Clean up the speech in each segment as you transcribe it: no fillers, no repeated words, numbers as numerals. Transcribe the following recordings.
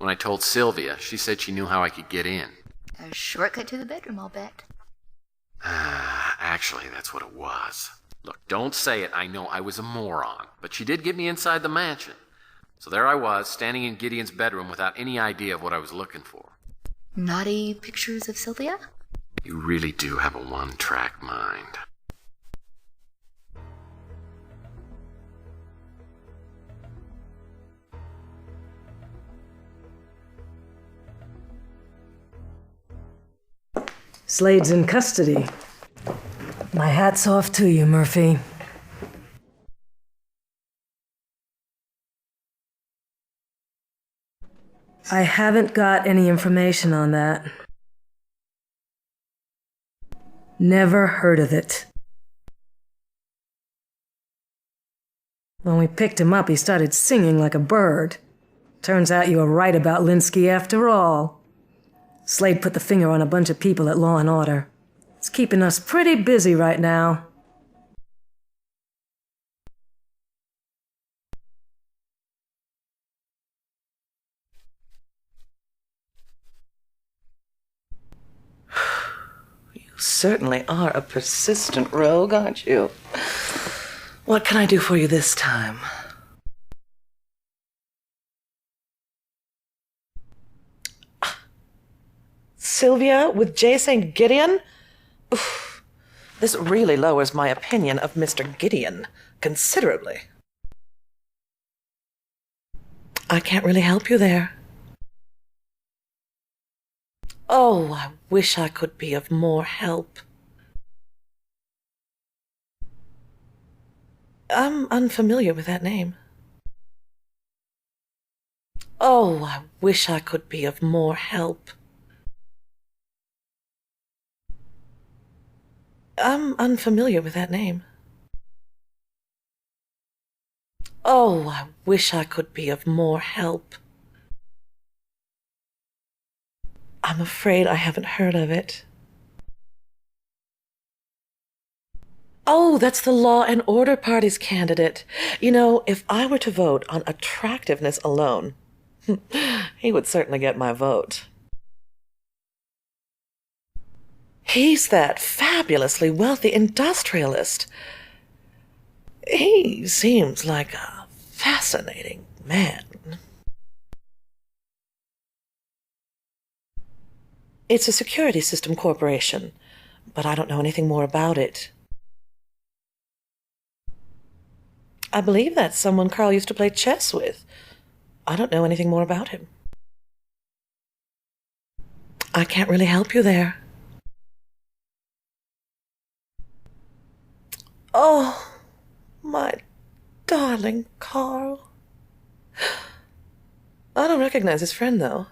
When I told Sylvia, she said she knew how I could get in. A shortcut to the bedroom, I'll bet. Actually, that's what it was. Look, don't say it. I know I was a moron, but she did get me inside the mansion. So there I was, standing in Gideon's bedroom without any idea of what I was looking for. Naughty pictures of Sylvia? You really do have a one-track mind. Slade's in custody. My hat's off to you, Murphy. I haven't got any information on that. Never heard of it. When we picked him up, he started singing like a bird. Turns out you were right about Linsky after all. Slade put the finger on a bunch of people at Law and Order. It's keeping us pretty busy right now. You certainly are a persistent rogue, aren't you? What can I do for you this time? Sylvia with J. St. Gideon? Oof. This really lowers my opinion of Mr. Gideon considerably. I can't really help you there. Oh, I wish I could be of more help. I'm unfamiliar with that name. Oh, I wish I could be of more help. I'm unfamiliar with that name. Oh, I wish I could be of more help. I'm afraid I haven't heard of it. Oh, that's the Law and Order Party's candidate. You know, if I were to vote on attractiveness alone, he would certainly get my vote. He's that fabulously wealthy industrialist. He seems like a fascinating man. It's a security system corporation, but I don't know anything more about it. I believe that's someone Carl used to play chess with. I don't know anything more about him. I can't really help you there. Oh, my darling Carl. I don't recognize his friend, though.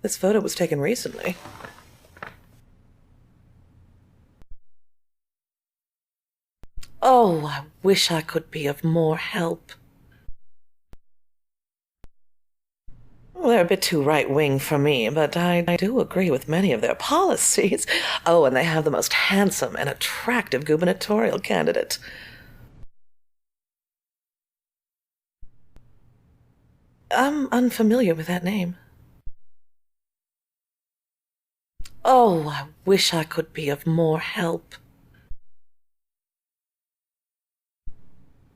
This photo was taken recently. Oh, I wish I could be of more help. Well, they're a bit too right-wing for me, but I do agree with many of their policies. Oh, and they have the most handsome and attractive gubernatorial candidate. I'm unfamiliar with that name. Oh, I wish I could be of more help.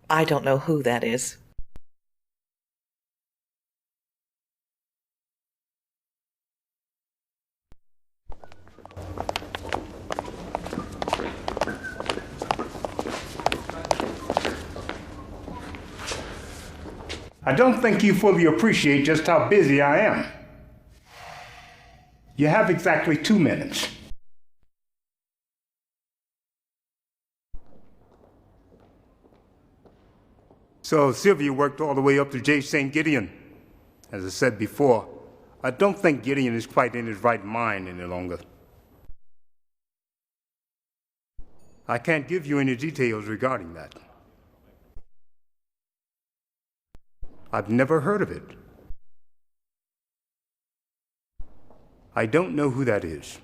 I don't know who that is. I don't think you fully appreciate just how busy I am. You have exactly 2 minutes. So Sylvia worked all the way up to J. St. Gideon. As I said before, I don't think Gideon is quite in his right mind any longer. I can't give you any details regarding that. I've never heard of it. I don't know who that is.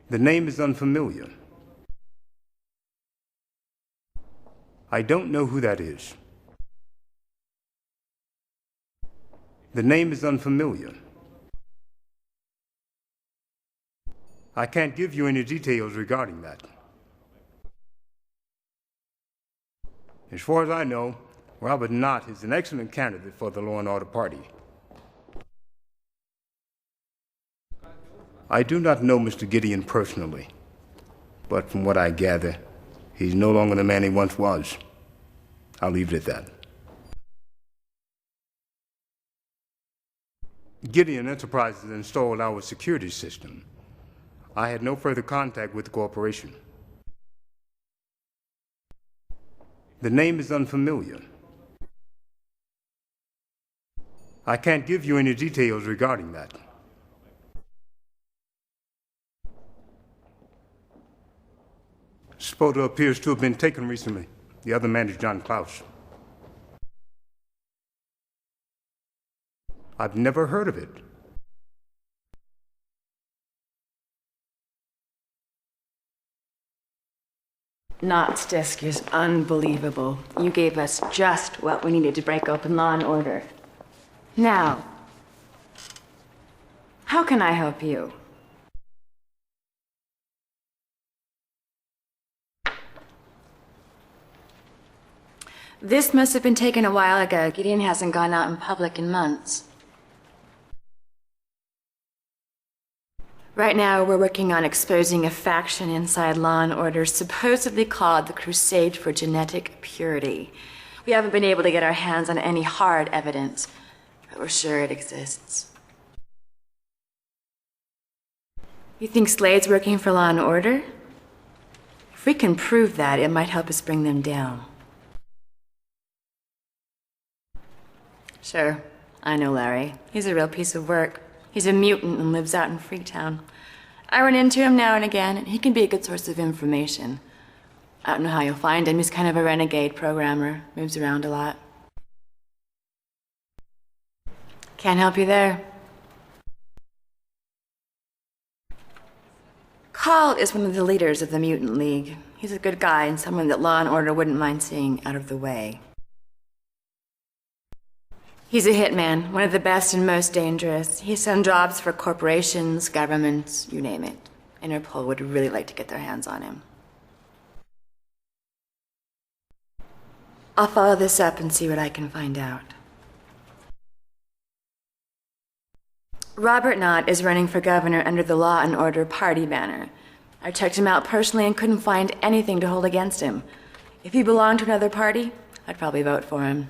The name is unfamiliar. I don't know who that is. The name is unfamiliar. I can't give you any details regarding that. As far as I know, Robert Knott is an excellent candidate for the Law and Order Party. I do not know Mr. Gideon personally, but from what I gather, he's no longer the man he once was. I'll leave it at that. Gideon Enterprises installed our security system. I had no further contact with the corporation. The name is unfamiliar. I can't give you any details regarding that. This photo appears to have been taken recently. The other man is John Klaus. I've never heard of it. Knott's disc is unbelievable. You gave us just what we needed to break open Law and Order. Now, how can I help you? This must have been taken a while ago. Gideon hasn't gone out in public in months. Right now, we're working on exposing a faction inside Law and Order supposedly called the Crusade for Genetic Purity. We haven't been able to get our hands on any hard evidence, but we're sure it exists. You think Slade's working for Law and Order? If we can prove that, it might help us bring them down. Sure, I know Larry. He's a real piece of work. He's a mutant and lives out in Freetown. I run into him now and again, and he can be a good source of information. I don't know how you'll find him. He's kind of a renegade programmer, moves around a lot. Can't help you there. Carl is one of the leaders of the Mutant League. He's a good guy and someone that Law and Order wouldn't mind seeing out of the way. He's a hitman, one of the best and most dangerous. He's done jobs for corporations, governments, you name it. Interpol would really like to get their hands on him. I'll follow this up and see what I can find out. Robert Knott is running for governor under the Law and Order Party banner. I checked him out personally and couldn't find anything to hold against him. If he belonged to another party, I'd probably vote for him.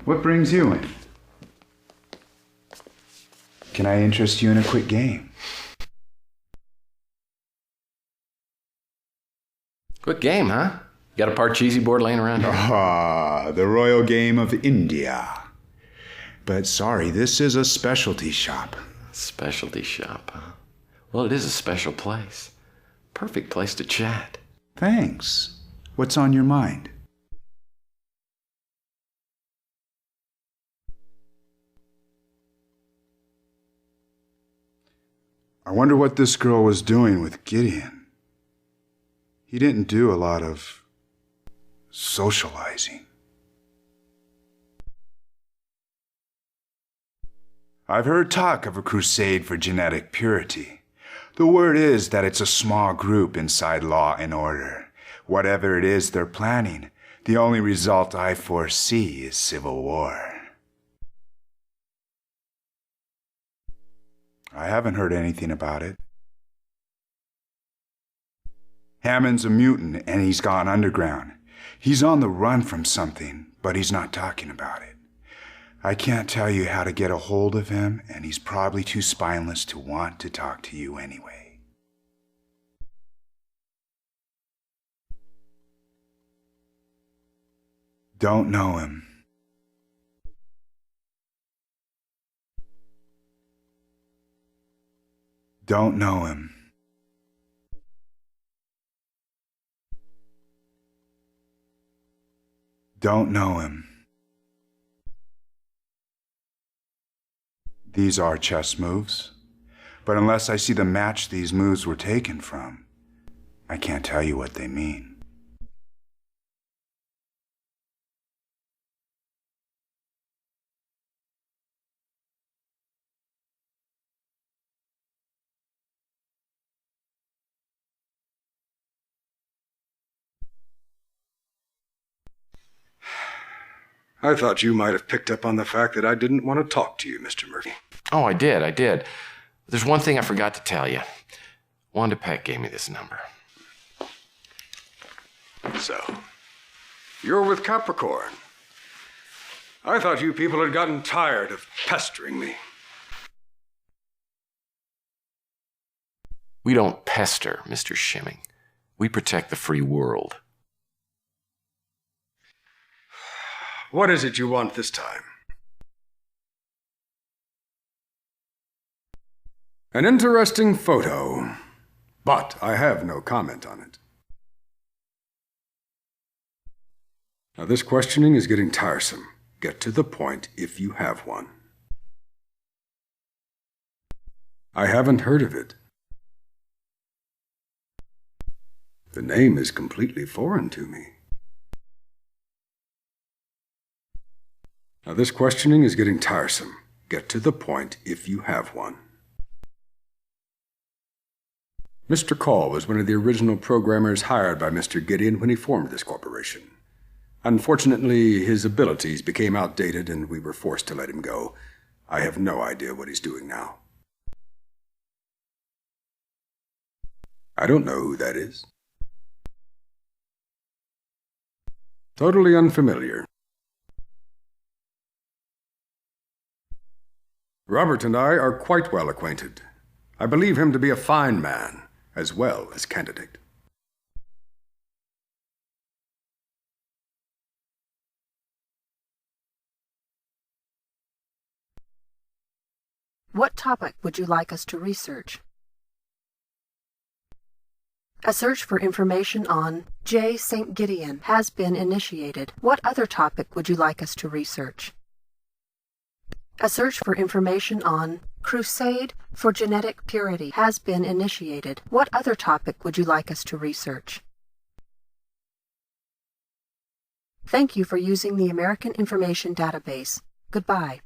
What brings you in? Can I interest you in a quick game? Quick game, huh? You got a cheesy board laying around here? Ah, the royal game of India. But sorry, this is a specialty shop. Specialty shop, huh? Well, it is a special place. Perfect place to chat. Thanks. What's on your mind? I wonder what this girl was doing with Gideon. He didn't do a lot of socializing. I've heard talk of a crusade for genetic purity. The word is that it's a small group inside Law and Order. Whatever it is they're planning, the only result I foresee is civil war. I haven't heard anything about it. Hammond's a mutant and he's gone underground. He's on the run from something, but he's not talking about it. I can't tell you how to get a hold of him, and he's probably too spineless to want to talk to you anyway. Don't know him. Don't know him. Don't know him. These are chess moves. But unless I see the match these moves were taken from, I can't tell you what they mean. I thought you might have picked up on the fact that I didn't want to talk to you, Mr. Murphy. Oh, I did. There's one thing I forgot to tell you. Wanda Peck gave me this number. So, you're with Capricorn. I thought you people had gotten tired of pestering me. We don't pester, Mr. Shimming. We protect the free world. What is it you want this time? An interesting photo, but I have no comment on it. Now, this questioning is getting tiresome. Get to the point if you have one. I haven't heard of it. The name is completely foreign to me. Now, this questioning is getting tiresome. Get to the point if you have one. Mr. Call was one of the original programmers hired by Mr. Gideon when he formed this corporation. Unfortunately, his abilities became outdated and we were forced to let him go. I have no idea what he's doing now. I don't know who that is. Totally unfamiliar. Robert and I are quite well acquainted. I believe him to be a fine man, as well as candidate. What topic would you like us to research? A search for information on J. St. Gideon has been initiated. What other topic would you like us to research? A search for information on Crusade for Genetic Purity has been initiated. What other topic would you like us to research? Thank you for using the American Information Database. Goodbye.